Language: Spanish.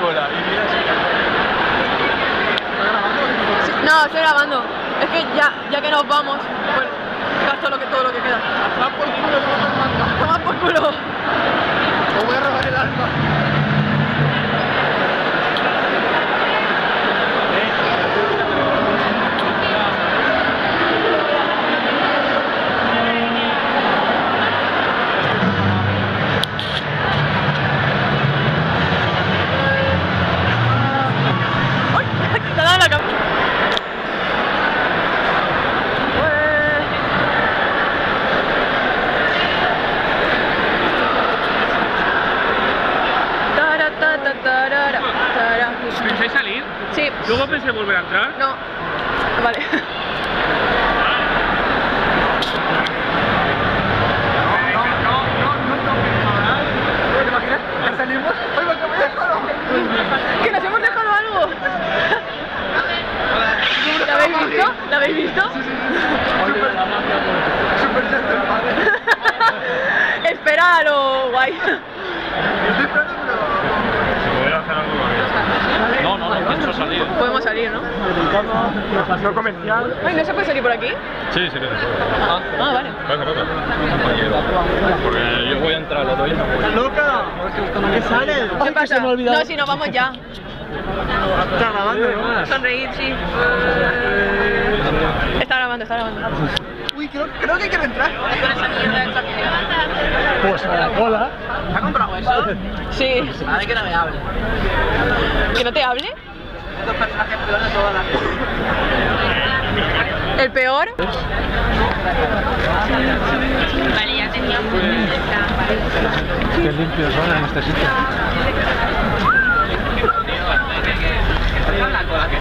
cola y mira si Sí, no, estoy grabando. Es que ya que nos vamos, pues gasto todo lo que queda. ¡va por culo! ¡Toma por culo! ¡O voy a robar el alma! Te ha dado la cabeza. ¿Pensáis salir? Sí. ¿Luego pensé volver a entrar? No. Vale. ¿Te imaginas? ¿Ya salimos? ¡Oiga, que me he dejado! ¡Que nos hemos dejado algo! ¿La habéis visto? ¿La habéis visto? Super gentleman. Espera a lo guay. Estoy esperando, pero... ¿Puedo hacer algo con eso? No, pienso salir. Podemos salir, ¿no? No comercial. Ay, ¿no se puede salir por aquí? Sí, sí que se puede. Ah, vale. Pasa. Porque yo voy a entrar, lo doy. ¡Loca! ¿Qué sale? ¿Qué pasa? No, si nos vamos ya. Está grabando. Sonreír, sí. Está grabando. Uy, creo que quiero entrar. Con esa mierda esa que... Pues a la cola. ¿Has comprado eso? Sí. A ver que no me hable. ¿Que no te hable? Estos personajes peores de todas las cosas. ¿El peor? Vale, ya tenía un punto de esta. Qué limpios son en este sitio. La cola que